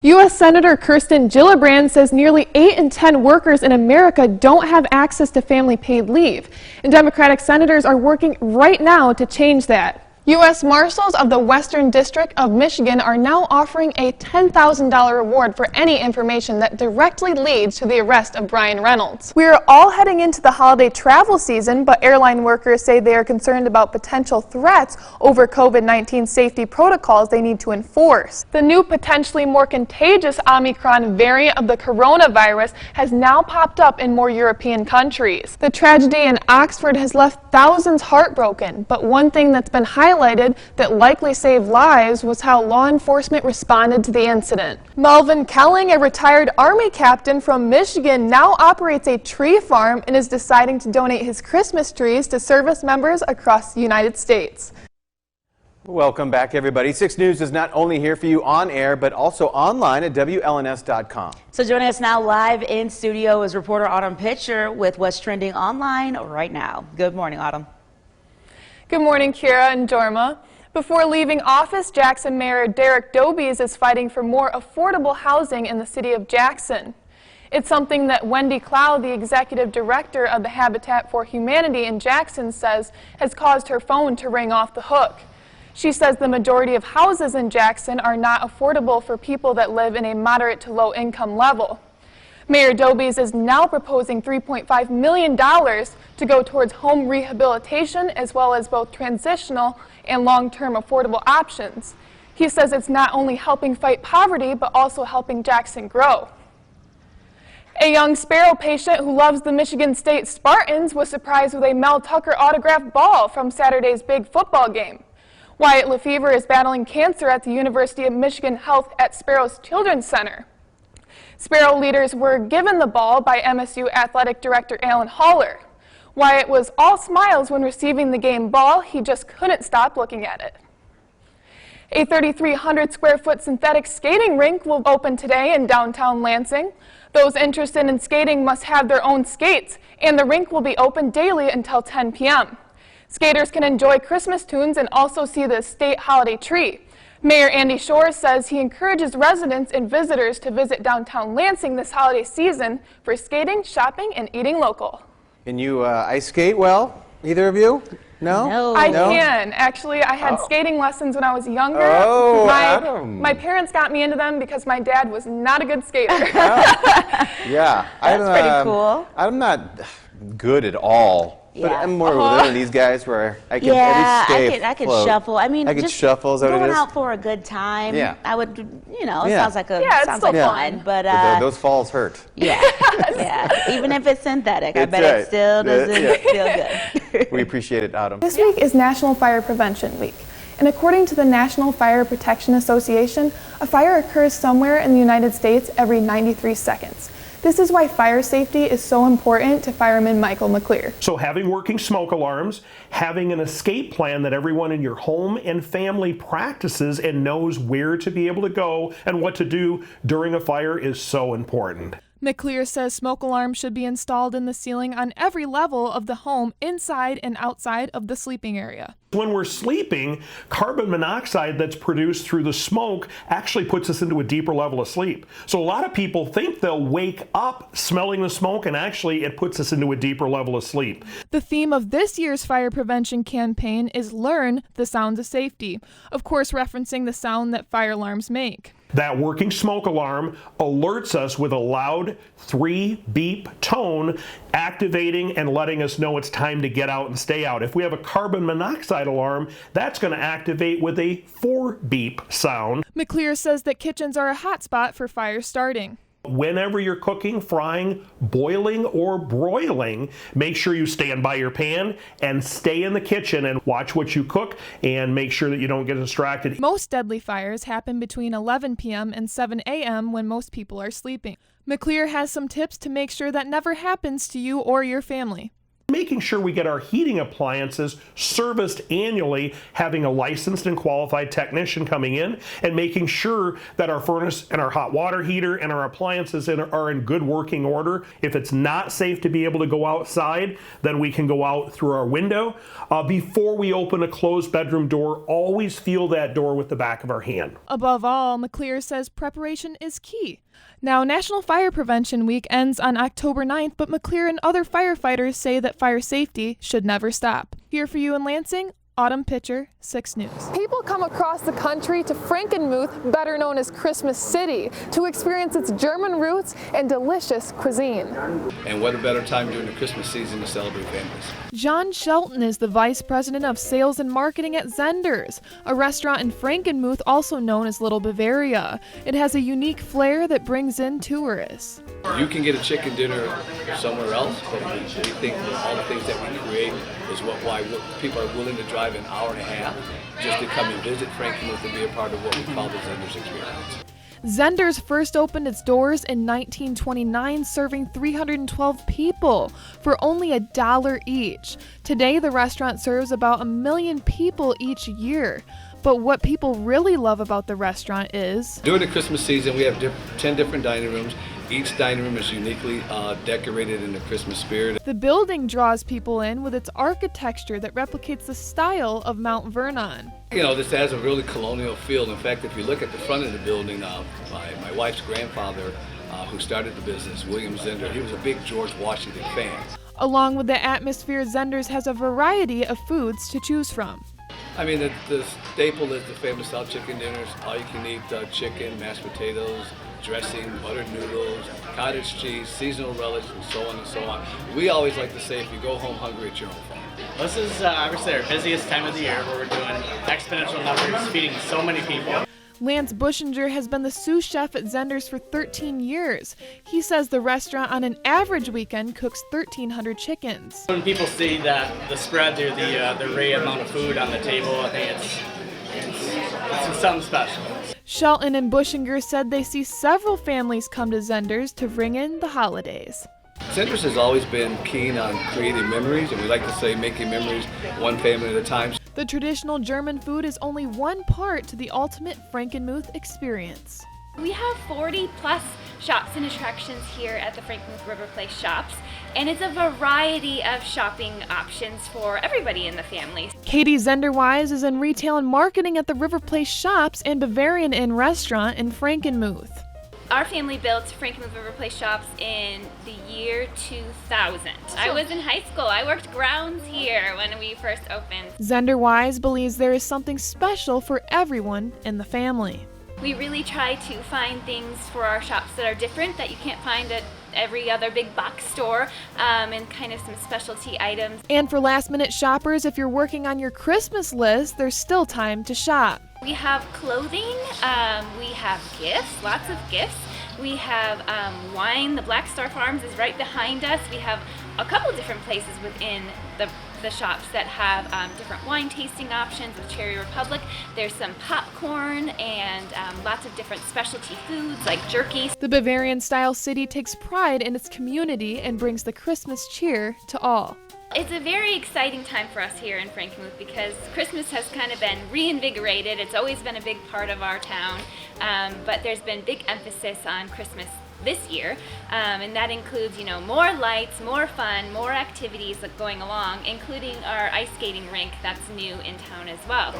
U.S. Senator Kirsten Gillibrand says nearly 8 in 10 workers in America don't have access to family paid leave, and Democratic senators are working right now to change that. U.S. Marshals of the Western District of Michigan are now offering a $10,000 reward for any information that directly leads to the arrest of Brian Reynolds. We are all heading into the holiday travel season, but airline workers say they are concerned about potential threats over COVID-19 safety protocols they need to enforce. The new, potentially more contagious Omicron variant of the coronavirus has now popped up in more European countries. The tragedy in Oxford has left thousands heartbroken, but one thing that's been highlighted that likely saved lives was how law enforcement responded to the incident. Melvin Kelling, a retired Army captain from Michigan, now operates a tree farm and is deciding to donate his Christmas trees to service members across the United States. Welcome back, everybody. 6 News is not only here for you on air, but also online at WLNS.com. So joining us now live in studio is reporter Autumn Pitcher with what's trending online right now. Good morning, Autumn. Good morning, Kira and Jorma. Before leaving office, Jackson Mayor Derek Dobies is fighting for more affordable housing in the city of Jackson. It's something that Wendy Cloud, the executive director of the Habitat for Humanity in Jackson, says has caused her phone to ring off the hook. She says the majority of houses in Jackson are not affordable for people that live in a moderate to low income level. Mayor Dobies is now proposing $3.5 million to go towards home rehabilitation as well as both transitional and long-term affordable options. He says it's not only helping fight poverty, but also helping Jackson grow. A young Sparrow patient who loves the Michigan State Spartans was surprised with a Mel Tucker autographed ball from Saturday's big football game. Wyatt Lefevre is battling cancer at the University of Michigan Health at Sparrow's Children's Center. Sparrow leaders were given the ball by MSU Athletic Director Alan Haller. Wyatt was all smiles when receiving the game ball. He just couldn't stop looking at it. A 3,300 square foot synthetic skating rink will open today in downtown Lansing. Those interested in skating must have their own skates, and the rink will be open daily until 10 p.m. Skaters can enjoy Christmas tunes and also see the state holiday tree. Mayor Andy Shores says he encourages residents and visitors to visit downtown Lansing this holiday season for skating, shopping, and eating local. Can you ice skate well? Either of you? No? No. I can. Actually, I had skating lessons when I was younger. Oh, Adam. My parents got me into them because my dad was not a good skater. Yeah. That's pretty cool. I'm not good at all. But Yeah. I'm more of one of these guys where I can at least stay I could afloat. shuffle. I mean, I could just shuffle, is that what it going is? out for a good time. Yeah. I would, it Yeah. sounds like it's sounds still like fun. fun. But Those falls hurt. yeah, yeah. Even if it's synthetic, I That's bet right. it still doesn't feel good. We appreciate it, Autumn. This week is National Fire Prevention Week, and according to the National Fire Protection Association, a fire occurs somewhere in the United States every 93 seconds. This is why fire safety is so important to fireman Michael McClear. So having working smoke alarms, having an escape plan that everyone in your home and family practices and knows where to be able to go and what to do during a fire is so important. McClear says smoke alarms should be installed in the ceiling on every level of the home, inside and outside of the sleeping area. When we're sleeping, carbon monoxide that's produced through the smoke actually puts us into a deeper level of sleep. So a lot of people think they'll wake up smelling the smoke, and actually it puts us into a deeper level of sleep. The theme of this year's fire prevention campaign is Learn the Sounds of Safety, of course referencing the sound that fire alarms make. That working smoke alarm alerts us with a loud 3-beep tone, activating and letting us know it's time to get out and stay out. If we have a carbon monoxide alarm, that's going to activate with a 4-beep sound. McClear says that kitchens are a hot spot for fire starting. Whenever you're cooking, frying, boiling, or broiling, make sure you stand by your pan and stay in the kitchen and watch what you cook and make sure that you don't get distracted. Most deadly fires happen between 11 p.m. and 7 a.m. when most people are sleeping. McClear has some tips to make sure that never happens to you or your family. making sure we get our heating appliances serviced annually, having a licensed and qualified technician coming in, and making sure that our furnace and our hot water heater and our appliances are in good working order. If it's not safe to be able to go outside, then we can go out through our window. Before we open a closed bedroom door, always feel that door with the back of our hand. Above all, McClear says preparation is key. Now, National Fire Prevention Week ends on October 9th, but McClear and other firefighters say that fire safety should never stop. Here for you in Lansing, Autumn Pitcher, 6 News. People come across the country to Frankenmuth, better known as Christmas City, to experience its German roots and delicious cuisine. And what a better time during the Christmas season to celebrate families. John Shelton is the Vice President of Sales and Marketing at Zender's, a restaurant in Frankenmuth also known as Little Bavaria. It has a unique flair that brings in tourists. You can get a chicken dinner somewhere else, but we think that all the things that we create is why people are willing to drive an hour and a half just to come and visit Frankenmuth and be a part of what we call the Zender's experience. Zender's first opened its doors in 1929, serving 312 people for only $1 each. Today, the restaurant serves about 1 million people each year. But what people really love about the restaurant is... During the Christmas season, we have 10 different dining rooms. Each dining room is uniquely decorated in the Christmas spirit. The building draws people in with its architecture that replicates the style of Mount Vernon. You know, this has a really colonial feel. In fact, if you look at the front of the building, my wife's grandfather, who started the business, William Zender, he was a big George Washington fan. Along with the atmosphere, Zender's has a variety of foods to choose from. I mean, the staple is the famous South chicken dinners, all-you-can-eat chicken, mashed potatoes, dressing, buttered noodles, cottage cheese, seasonal relish, and so on and so on. We always like to say, if you go home hungry, it's your own fault. This is obviously our busiest time of the year where we're doing exponential numbers, feeding so many people. Lance Buschinger has been the sous chef at Zender's for 13 years. He says the restaurant on an average weekend cooks 1,300 chickens. When people see the spread or the array amount of food on the table, I think it's something special. Shelton and Buschinger said they see several families come to Zender's to ring in the holidays. Zender's has always been keen on creating memories, and we like to say making memories one family at a time. The traditional German food is only one part to the ultimate Frankenmuth experience. We have 40 plus shops and attractions here at the Frankenmuth River Place shops, and it's a variety of shopping options for everybody in the family. Katie Zenderwise is in retail and marketing at the River Place shops and Bavarian Inn restaurant in Frankenmuth. Our family built Frankenmuth River Place shops in the year 2000. I was in high school. I worked grounds here when we first opened. Zenderwise believes there is something special for everyone in the family. We really try to find things for our shops that are different that you can't find at every other big box store, and kind of some specialty items. And for last-minute shoppers, if you're working on your Christmas list, there's still time to shop. We have clothing, we have gifts, lots of gifts. We have wine. The Black Star Farms is right behind us. We have a couple different places within the shops that have different wine tasting options with Cherry Republic. There's some popcorn and lots of different specialty foods like jerky. The Bavarian-style city takes pride in its community and brings the Christmas cheer to all. It's a very exciting time for us here in Frankenmuth because Christmas has kind of been reinvigorated. It's always been a big part of our town, but there's been big emphasis on Christmas this year, and that includes, more lights, more fun, more activities going along, including our ice skating rink that's new in town as well.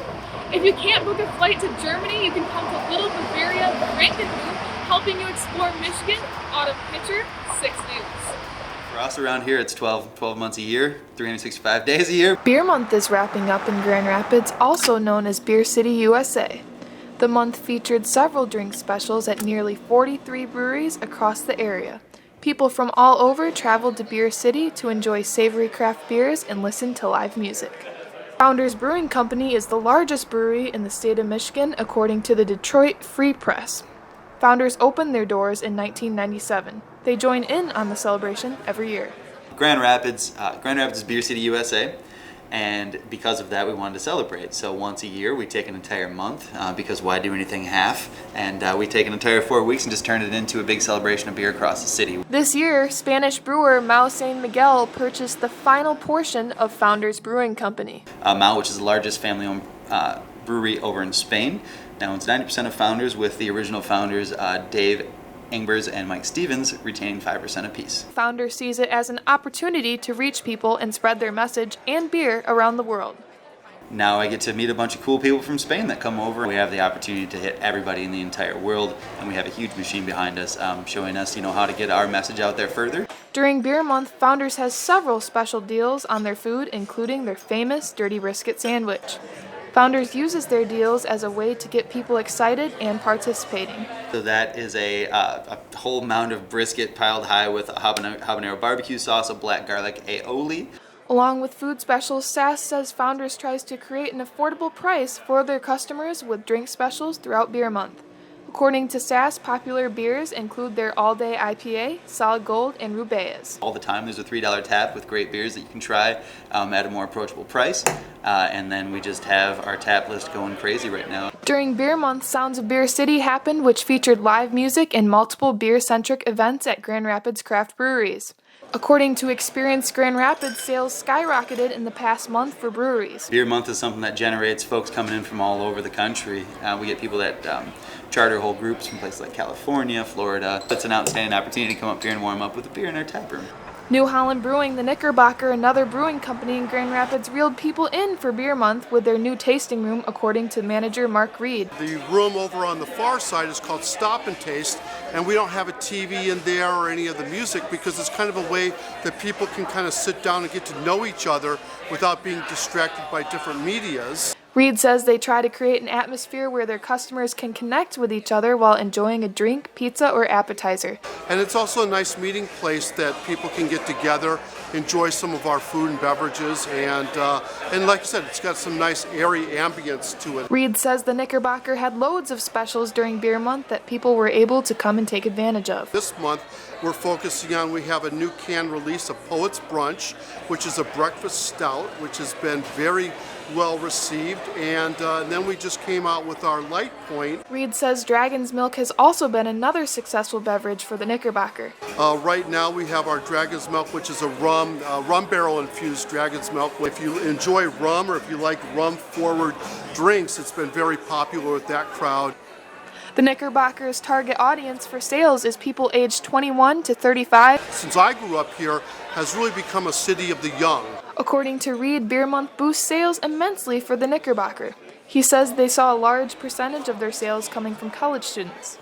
If you can't book a flight to Germany, you can come to Little Bavaria, Frankenmuth, helping you explore Michigan. Autumn Pitcher, 6 News. For us around here, it's 12 months a year, 365 days a year. Beer Month is wrapping up in Grand Rapids, also known as Beer City, USA. The month featured several drink specials at nearly 43 breweries across the area. People from all over traveled to Beer City to enjoy savory craft beers and listen to live music. Founders Brewing Company is the largest brewery in the state of Michigan, according to the Detroit Free Press. Founders opened their doors in 1997. They join in on the celebration every year. Grand Rapids is Beer City, USA, And because of that, we wanted to celebrate. So once a year, we take an entire month, because why do anything half? And we take an entire 4 weeks and just turn it into a big celebration of beer across the city. This year, Spanish brewer Mau San Miguel purchased the final portion of Founders Brewing Company. Mau, which is the largest family-owned brewery over in Spain, now owns 90% of Founders, with the original founders, Dave Engbers and Mike Stevens, retaining 5% apiece. Founders sees it as an opportunity to reach people and spread their message and beer around the world. Now I get to meet a bunch of cool people from Spain that come over. We have the opportunity to hit everybody in the entire world, and we have a huge machine behind us showing us, how to get our message out there further. During Beer Month, Founders has several special deals on their food, including their famous Dirty Brisket sandwich. Founders uses their deals as a way to get people excited and participating. So that is a whole mound of brisket piled high with a habanero barbecue sauce, a black garlic aioli. Along with food specials, SAS says Founders tries to create an affordable price for their customers with drink specials throughout Beer Month. According to SAS, popular beers include their all-day IPA, Solid Gold, and Rubaeus. All the time there's a $3 tap with great beers that you can try at a more approachable price. And then we just have our tap list going crazy right now. During Beer Month, Sounds of Beer City happened, which featured live music and multiple beer-centric events at Grand Rapids craft breweries. According to Experience Grand Rapids, sales skyrocketed in the past month for breweries. Beer Month is something that generates folks coming in from all over the country. We get people that charter whole groups from places like California, Florida. It's an outstanding opportunity to come up here and warm up with a beer in our tap room. New Holland Brewing, the Knickerbocker, another brewing company in Grand Rapids, reeled people in for Beer Month with their new tasting room, according to manager Mark Reed. The room over on the far side is called Stop and Taste, and we don't have a TV in there or any of the music because it's kind of a way that people can kind of sit down and get to know each other without being distracted by different medias. Reed says they try to create an atmosphere where their customers can connect with each other while enjoying a drink, pizza, or appetizer. And it's also a nice meeting place that people can get together, enjoy some of our food and beverages, and like I said, it's got some nice airy ambience to it. Reed says the Knickerbocker had loads of specials during Beer Month that people were able to come and take advantage of. This month, we're focusing on, we have a new can release of Poets Brunch, which is a breakfast stout, which has been very well received, and then we just came out with our Light Point. Reed says Dragon's Milk has also been another successful beverage for the Knickerbocker. Right now we have our Dragon's Milk, which is a rum barrel infused Dragon's Milk. If you enjoy rum or if you like rum forward drinks, it's been very popular with that crowd. The Knickerbocker's target audience for sales is people aged 21 to 35. Since I grew up here, has really become a city of the young. According to Reed, Beer Month boosts sales immensely for the Knickerbocker. He says they saw a large percentage of their sales coming from college students.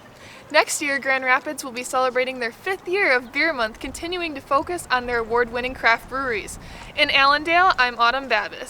Next year, Grand Rapids will be celebrating their 5th year of Beer Month, continuing to focus on their award-winning craft breweries. In Allendale, I'm Autumn Babbis.